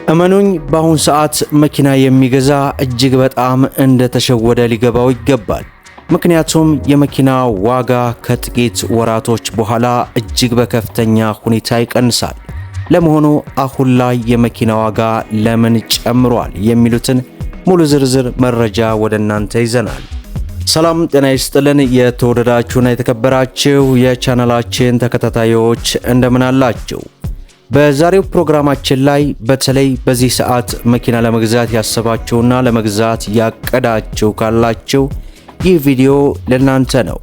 እመኑኝ በአሁን ሰዓት መኪና የሚገዛ እጅግ በጣም እንደተሸወደ ሊገባው ይገባል። ምክንያቱም የመኪና ዋጋ ከጥቂት ወራቶች በኋላ እጅግ በከፍተኛ ሁኔታ ይቀንሳል። ለመሆኑ አሁን ላይ የመኪና ዋጋ ለምን ጨምሯል የሚሉትን ሙሉ ዝርዝር መረጃ ወደ እናንተ ይዘናል። ሰላም ጤና ይስጥልን። የተወደዳችሁና የተከበራችሁ የቻናላችን ተከታታዮች እንደምን አላችሁ? በዛሬው ፕሮግራማችን ላይ በተለይ በዚህ ሰዓት መኪና ለመግዛት ያሰባችሁና ለመግዛት ያቀዳችሁ ካላችሁ ይህ ቪዲዮ ለእናንተ ነው።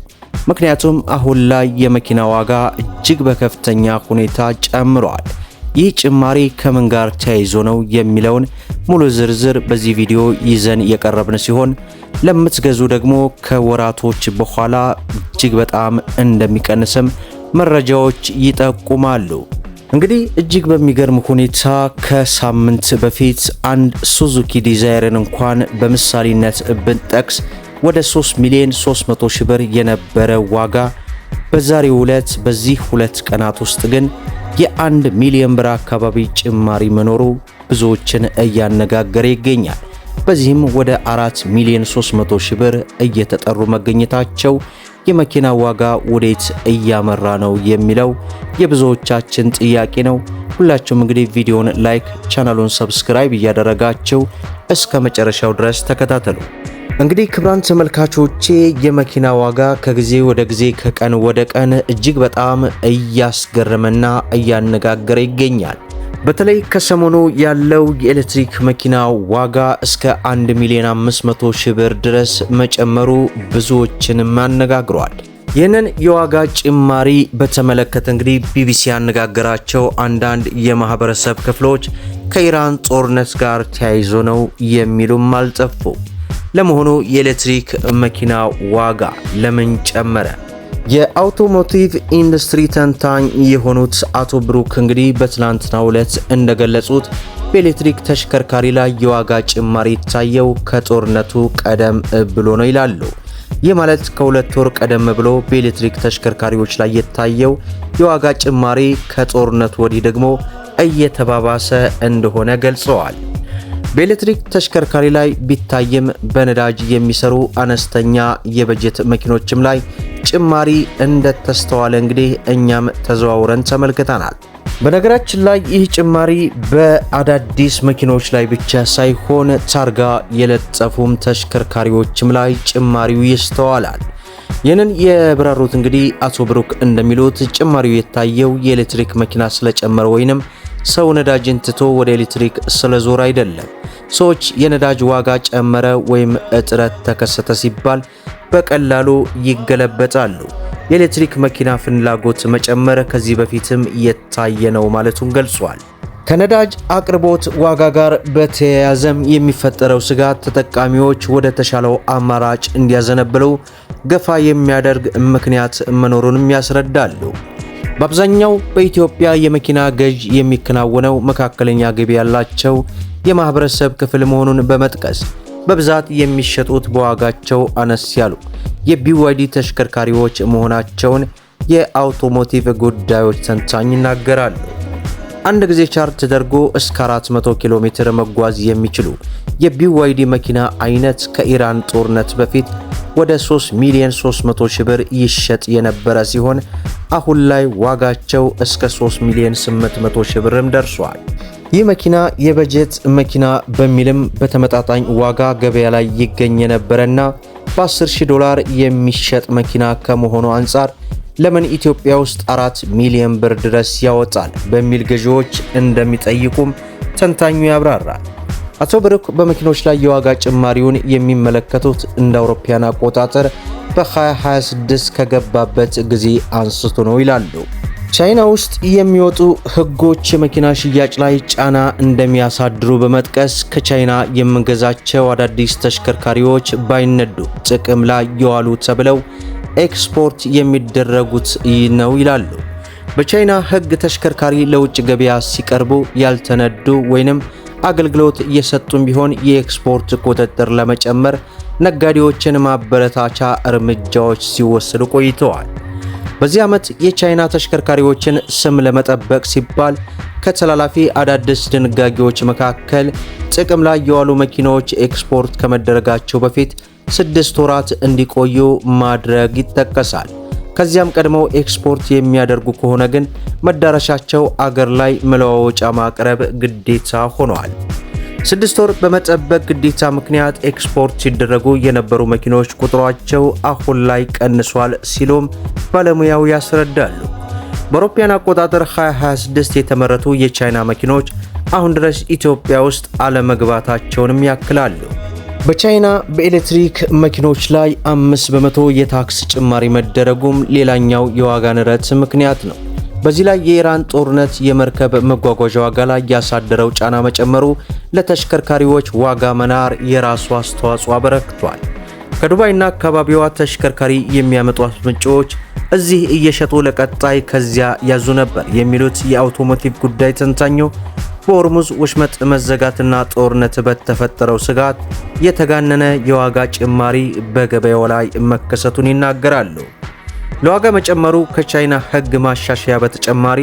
ምክንያቱም አሁን ላይ የመኪና ዋጋ እጅግ በከፍተኛ ሁኔታ ጨምሯል። ይህ ጭማሪ ከምን ጋር ተያይዞ ነው የሚለውን ሙሉ ዝርዝር በዚህ ቪዲዮ ይዘን የቀረብን ሲሆን ለምትገዙ ደግሞ ከወራቶች በኋላ እጅግ በጣም እንደሚቀንስም መረጃዎች ይጠቁማሉ። እንግዲህ እጅግ በሚገርም ሁኔታ ከሳምንት በፊት አንድ ሱዙኪ ዲዛይርን እንኳን በምሳሌነት ብንጠቅስ ወደ 3 ሚሊዮን 300 ሺህ ብር የነበረ ዋጋ በዛሬው ዕለት በዚህ ሁለት ቀናት ውስጥ ግን የ1 ሚሊዮን ብር አካባቢ ጭማሪ መኖሩ ብዙዎችን እያነጋገረ ይገኛል። በዚህም ወደ 4 ሚሊዮን 300 ሺህ ብር እየተጠሩ መገኘታቸው የመኪና ዋጋ ወዴት እያመራ ነው የሚለው የብዙዎቻችን ጥያቄ ነው። ሁላችሁም እንግዲህ ቪዲዮውን ላይክ፣ ቻናሉን ሰብስክራይብ እያደረጋችሁ እስከ መጨረሻው ድረስ ተከታተሉ። እንግዲህ ክቡራን ተመልካቾቼ የመኪና ዋጋ ከጊዜ ወደ ጊዜ ከቀን ወደ ቀን እጅግ በጣም እያስገረመና እያነጋገረ ይገኛል። በተለይ ከሰሞኑ ያለው የኤሌክትሪክ መኪና ዋጋ እስከ 1 ሚሊዮን 500 ሺህ ብር ድረስ መጨመሩ ብዙዎችንም አነጋግሯል። ይህንን የዋጋ ጭማሪ በተመለከተ እንግዲህ ቢቢሲ ያነጋገራቸው አንዳንድ የማህበረሰብ ክፍሎች ከኢራን ጦርነት ጋር ተያይዞ ነው የሚሉም አልጠፉ። ለመሆኑ የኤሌክትሪክ መኪና ዋጋ ለምን ጨመረ? የአውቶሞቲቭ ኢንዱስትሪ ተንታኝ የሆኑት አቶ ብሩክ እንግዲህ በትናንትናው ዕለት እንደገለጹት በኤሌክትሪክ ተሽከርካሪ ላይ የዋጋ ጭማሪ የታየው ከጦርነቱ ቀደም ብሎ ነው ይላሉ። ይህ ማለት ከሁለት ወር ቀደም ብሎ በኤሌክትሪክ ተሽከርካሪዎች ላይ የታየው የዋጋ ጭማሪ ከጦርነቱ ወዲህ ደግሞ እየተባባሰ እንደሆነ ገልጸዋል። በኤሌክትሪክ ተሽከርካሪ ላይ ቢታይም በነዳጅ የሚሰሩ አነስተኛ የበጀት መኪኖችም ላይ ጭማሪ እንደተስተዋለ እንግዲህ እኛም ተዘዋውረን ተመልክተናል። በነገራችን ላይ ይህ ጭማሪ በአዳዲስ መኪኖች ላይ ብቻ ሳይሆን ታርጋ የለጠፉም ተሽከርካሪዎችም ላይ ጭማሪው ይስተዋላል። ይህንን የብራሩት እንግዲህ አቶ ብሩክ እንደሚሉት ጭማሪው የታየው የኤሌክትሪክ መኪና ስለጨመረ ወይንም ሰው ነዳጅን ትቶ ወደ ኤሌክትሪክ ስለዞር አይደለም። ሰዎች የነዳጅ ዋጋ ጨመረ ወይም እጥረት ተከሰተ ሲባል በቀላሉ ይገለበጣሉ። የኤሌክትሪክ መኪና ፍላጎት መጨመር ከዚህ በፊትም የታየ ነው ማለቱን ገልጿል። ከነዳጅ አቅርቦት ዋጋ ጋር በተያያዘም የሚፈጠረው ስጋት ተጠቃሚዎች ወደ ተሻለው አማራጭ እንዲያዘነብሉ ገፋ የሚያደርግ ምክንያት መኖሩንም ያስረዳሉ። በአብዛኛው በኢትዮጵያ የመኪና ገዥ የሚከናወነው መካከለኛ ገቢ ያላቸው የማህበረሰብ ክፍል መሆኑን በመጥቀስ በብዛት የሚሸጡት በዋጋቸው አነስ ያሉ የቢዋይዲ ተሽከርካሪዎች መሆናቸውን የአውቶሞቲቭ ጉዳዮች ተንታኝ ይናገራሉ። አንድ ጊዜ ቻርጅ ተደርጎ እስከ 400 ኪሎ ሜትር መጓዝ የሚችሉ የቢዋይዲ መኪና አይነት ከኢራን ጦርነት በፊት ወደ 3 ሚሊዮን 300 ሺህ ብር ይሸጥ የነበረ ሲሆን አሁን ላይ ዋጋቸው እስከ 3 ሚሊዮን 800 ሺህ ብርም ደርሷል። ይህ መኪና የበጀት መኪና በሚልም በተመጣጣኝ ዋጋ ገበያ ላይ ይገኝ የነበረና በ$10,000 የሚሸጥ መኪና ከመሆኑ አንጻር ለምን ኢትዮጵያ ውስጥ 4 ሚሊዮን ብር ድረስ ያወጣል በሚል ገዢዎች እንደሚጠይቁም ተንታኙ ያብራራል። አቶ ብሩክ በመኪኖች ላይ የዋጋ ጭማሪውን የሚመለከቱት እንደ አውሮፓውያን አቆጣጠር በ2026 ከገባበት ጊዜ አንስቶ ነው ይላሉ። ቻይና ውስጥ የሚወጡ ህጎች የመኪና ሽያጭ ላይ ጫና እንደሚያሳድሩ በመጥቀስ ከቻይና የምንገዛቸው አዳዲስ ተሽከርካሪዎች ባይነዱ ጥቅም ላይ የዋሉ ተብለው ኤክስፖርት የሚደረጉት ነው ይላሉ። በቻይና ህግ ተሽከርካሪ ለውጭ ገበያ ሲቀርቡ ያልተነዱ ወይንም አገልግሎት እየሰጡም ቢሆን የኤክስፖርት ቁጥጥር ለመጨመር ነጋዴዎችን ማበረታቻ እርምጃዎች ሲወሰዱ ቆይተዋል። በዚህ ዓመት የቻይና ተሽከርካሪዎችን ስም ለመጠበቅ ሲባል ከተላላፊ አዳዲስ ድንጋጌዎች መካከል ጥቅም ላይ የዋሉ መኪናዎች ኤክስፖርት ከመደረጋቸው በፊት 6 ወራት እንዲቆዩ ማድረግ ይጠቀሳል። ከዚያም ቀድመው ኤክስፖርት የሚያደርጉ ከሆነ ግን መዳረሻቸው አገር ላይ መለዋወጫ ማቅረብ ግዴታ ሆኗል። 6 ወር በመጠበቅ ግዴታ ምክንያት ኤክስፖርት ሲደረጉ የነበሩ መኪኖች ቁጥራቸው አሁን ላይ ቀንሷል ሲሉም ባለሙያው ያስረዳሉ። በአውሮፓውያን አቆጣጠር 2026 የተመረቱ የቻይና መኪኖች አሁን ድረስ ኢትዮጵያ ውስጥ አለመግባታቸውንም ያክላሉ። በቻይና በኤሌክትሪክ መኪኖች ላይ 5% የታክስ ጭማሪ መደረጉም ሌላኛው የዋጋ ንረት ምክንያት ነው። በዚህ ላይ የኢራን ጦርነት የመርከብ መጓጓዣ ዋጋ ላይ ያሳደረው ጫና መጨመሩ ለተሽከርካሪዎች ዋጋ መናር የራሱ አስተዋጽኦ አበረክቷል። ከዱባይና አካባቢዋ ተሽከርካሪ የሚያመጡ አስመጪዎች እዚህ እየሸጡ ለቀጣይ ከዚያ ያዙ ነበር የሚሉት የአውቶሞቲቭ ጉዳይ ተንታኙ በሆርሙዝ ወሽመጥ መዘጋትና ጦርነት በተፈጠረው ስጋት የተጋነነ የዋጋ ጭማሪ በገበያው ላይ መከሰቱን ይናገራሉ። ለዋጋ መጨመሩ ከቻይና ሕግ ማሻሻያ በተጨማሪ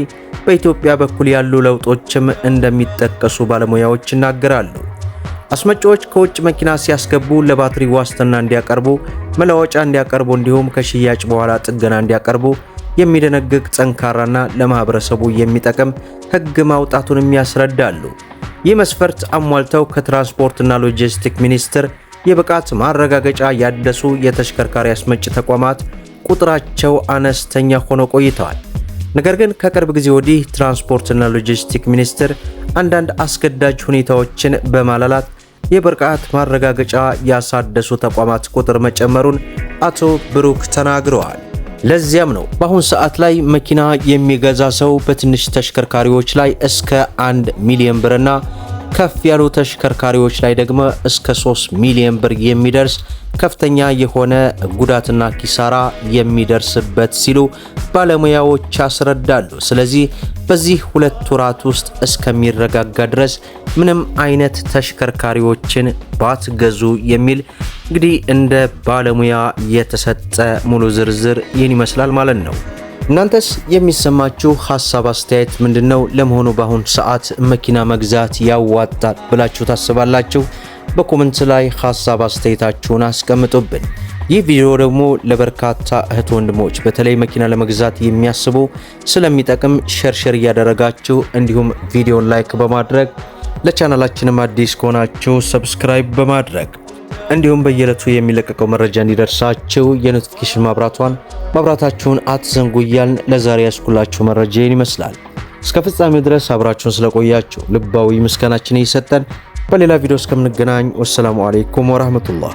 በኢትዮጵያ በኩል ያሉ ለውጦችም እንደሚጠቀሱ ባለሙያዎች ይናገራሉ። አስመጪዎች ከውጭ መኪና ሲያስገቡ ለባትሪ ዋስትና እንዲያቀርቡ፣ መለዋወጫ እንዲያቀርቡ እንዲሁም ከሽያጭ በኋላ ጥገና እንዲያቀርቡ የሚደነግግ ጠንካራና ለማህበረሰቡ የሚጠቅም ሕግ ማውጣቱንም ያስረዳሉ። ይህ መስፈርት አሟልተው ከትራንስፖርትና ሎጂስቲክ ሚኒስቴር የብቃት ማረጋገጫ ያደሱ የተሽከርካሪ አስመጪ ተቋማት ቁጥራቸው አነስተኛ ሆኖ ቆይተዋል። ነገር ግን ከቅርብ ጊዜ ወዲህ ትራንስፖርትና ሎጂስቲክ ሚኒስቴር አንዳንድ አስገዳጅ ሁኔታዎችን በማላላት የብቃት ማረጋገጫ ያሳደሱ ተቋማት ቁጥር መጨመሩን አቶ ብሩክ ተናግረዋል። ለዚያም ነው በአሁን ሰዓት ላይ መኪና የሚገዛ ሰው በትንሽ ተሽከርካሪዎች ላይ እስከ 1 ሚሊዮን ብርና ከፍ ያሉ ተሽከርካሪዎች ላይ ደግሞ እስከ 3 ሚሊዮን ብር የሚደርስ ከፍተኛ የሆነ ጉዳትና ኪሳራ የሚደርስበት ሲሉ ባለሙያዎች ያስረዳሉ። ስለዚህ በዚህ 2 ወራት ውስጥ እስከሚረጋጋ ድረስ ምንም አይነት ተሽከርካሪዎችን ባትገዙ የሚል እንግዲህ እንደ ባለሙያ የተሰጠ ሙሉ ዝርዝር ይህን ይመስላል ማለት ነው። እናንተስ የሚሰማችሁ ሐሳብ አስተያየት ምንድነው? ለመሆኑ በአሁን ሰዓት መኪና መግዛት ያዋጣል ብላችሁ ታስባላችሁ? በኮሜንት ላይ ሐሳብ አስተያየታችሁን አስቀምጡብን። ይህ ቪዲዮ ደግሞ ለበርካታ እህት ወንድሞች በተለይ መኪና ለመግዛት የሚያስቡ ስለሚጠቅም ሼር እያደረጋችሁ እንዲሁም ቪዲዮን ላይክ በማድረግ ለቻናላችንም አዲስ ከሆናችሁ ሰብስክራይብ በማድረግ እንዲሁም በየዕለቱ የሚለቀቀው መረጃ እንዲደርሳችሁ የኖቲፊኬሽን ማብራታችሁን አትዘንጉ እያልን ለዛሬ ያስኩላችሁ መረጃ ይመስላል። እስከ ፍጻሜው ድረስ አብራችሁን ስለቆያችሁ ልባዊ ምስጋናችን እየሰጠን በሌላ ቪዲዮ እስከምንገናኝ ወሰላሙ አለይኩም ወራህመቱላህ።